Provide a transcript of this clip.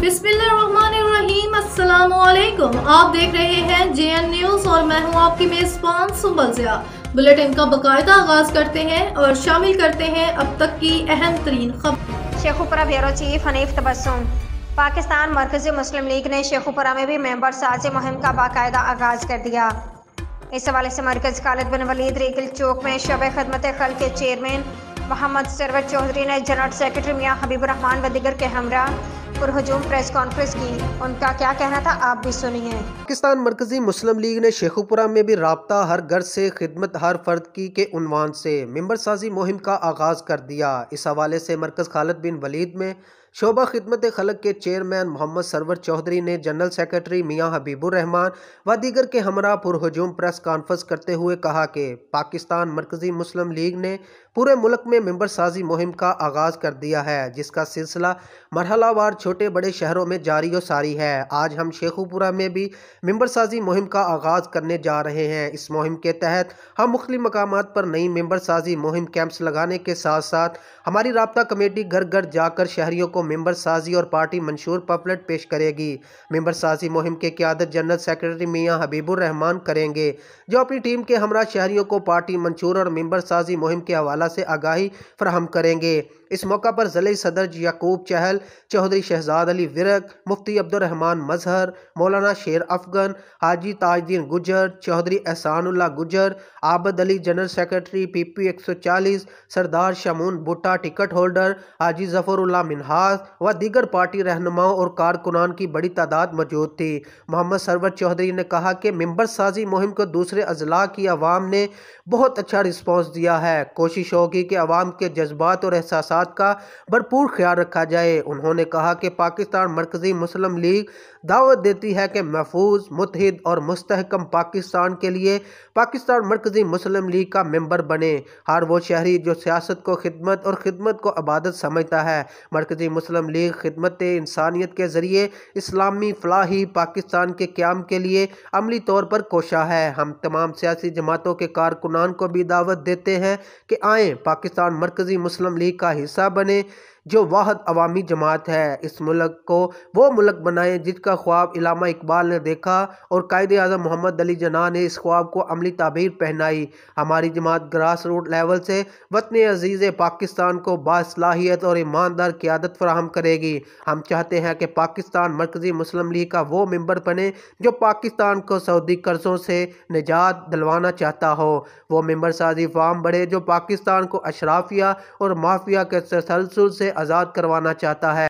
बिस्मिल्लाहिर्रहमानिर्रहीम। अस्सलामुअलैकुम। आप देख रहे हैं JN न्यूज़ और मैं हूं आपकी मेजबान सुंबल ज़िया। बुलेटिन का बाकायदा आगाज करते हैं और शामिल करते हैं अब तक की अहम तरीन खबर। Sheikhupura bureau chief Hanif Tabassum. Pakistan Markazi Muslim league ने शेखुपुरा में भी मेंबर साजी मुहिम का बाकायदा आगाज कर दिया। इस हवाले से मरकज खालिद बिन वलीद रेगिल चौक में शोबे खिदमत खल्क के चेयरमैन मोहम्मद सरवर चौधरी ने जनरल सेक्रेटरी मियां हबीबुर्रहमान व दीगर के हमरा पुरहुजूम प्रेस कॉन्फ्रेंस की। उनका क्या कहना था आप भी सुनिए। पाकिस्तान मरकजी मुस्लिम लीग ने शेखुपुरा में भी राब्ता हर घर से खिदमत हर फर्द की के उन्वान से मेंबर साजी मुहिम का आगाज कर दिया। इस हवाले से मरकज खालिद बिन वलीद में शोबा खिदमत खलक के चेयरमैन मोहम्मद सरवर चौधरी ने जनरल सेक्रेटरी मियां हबीबुर्रहमान व दीगर के हमरा पुरहुजूम प्रेस कॉन्फ्रेंस करते हुए कहा कि पाकिस्तान मरकजी मुस्लिम लीग ने पूरे मुल्क में मेंबर साजी मुहिम का आगाज कर दिया है, जिसका सिलसिला मरहलावार छोटे बड़े शहरों में जारी व सारी है। आज हम शेखुपुरा में भी मेंबर साजी मुहिम का आगाज करने जा रहे हैं। इस मुहिम के तहत हम मुख्तलिफ मकामात पर नई मेंबर साजी मुहिम कैंप्स लगाने के साथ साथ हमारी राब्ता कमेटी घर घर जाकर शहरियों को मेंबर साजी और पार्टी मंशूर पम्फलेट पेश करेगी। मेंबर साजी मुहिम के क़यादत जनरल सेक्रेटरी मियां हबीबुर्रहमान करेंगे, जो अपनी टीम के हमरा शहरियों को पार्टी मंशूर और मेंबर साजी मुहिम के हवाला से आगाही फराहम करेंगे। इस मौका पर ज़िले सदर याकूब चहल, चौधरी शहजाद अली विरक, मुफ्ती अब्दुर्रहमान मजहर, मौलाना शेर अफगन, हाजी ताजुद्दीन गुजर, चौधरी एहसानुल्लाह गुजर, आबद अली जनरल सेक्रेटरी PP 140, सरदार शमून भुट्टा टिकट होल्डर, हाजी जफरुल्लाह मिनहास व दीगर पार्टी रहनुमाओं और कारकुनान की बड़ी तादाद मौजूद थी। मोहम्मद सरवर चौधरी ने कहा कि मेंबर साजी मुहिम को दूसरे अजला की आवाम ने बहुत अच्छा रिस्पॉन्स दिया है। कोशिश होगी कि आवाम के जज्बात और एहसास का भरपूर ख्याल रखा जाए। उन्होंने कहा कि पाकिस्तान मरकजी मुस्लिम लीग दावत देती है कि महफूज, मुत्तहिद और मुस्तहकम पाकिस्तान के लिए पाकिस्तान मरकजी मुस्लिम लीग का मेंबर बने हर वो शहरी जो सियासत को खिदमत और खिदमत को इबादत समझता है। मरकजी मुस्लिम लीग खिदमत इंसानियत के जरिए इस्लामी फलाही पाकिस्तान के क़याम के लिए अमली तौर पर कोशा है। हम तमाम सियासी जमातों के कारकुनान को भी दावत देते हैं कि आएँ पाकिस्तान मरकजी मुस्लिम लीग का हिस्सा बने, जो वाहिद अवामी जमात है। इस मुल्क को वो मुल्क बनाए जिसका ख्वाब इलामा इकबाल ने देखा और कायदे आज़म मोहम्मद अली जिन्ना ने इस ख्वाब को अमली ताबीर पहनाई। हमारी जमात ग्रास रूट लेवल से वतन अजीज़ पाकिस्तान को बासलाहियत और ईमानदार क़यादत फराहम करेगी। हम चाहते हैं कि पाकिस्तान मरकजी मुस्लिम लीग का वो मेंबर बने जो पाकिस्तान को सऊदी कर्ज़ों से निजात दिलवाना चाहता हो। वो मेंबर साजी फार्म बढ़े जो पाकिस्तान को अशराफिया और माफिया के तसलसल से आज़ाद करवाना चाहता है।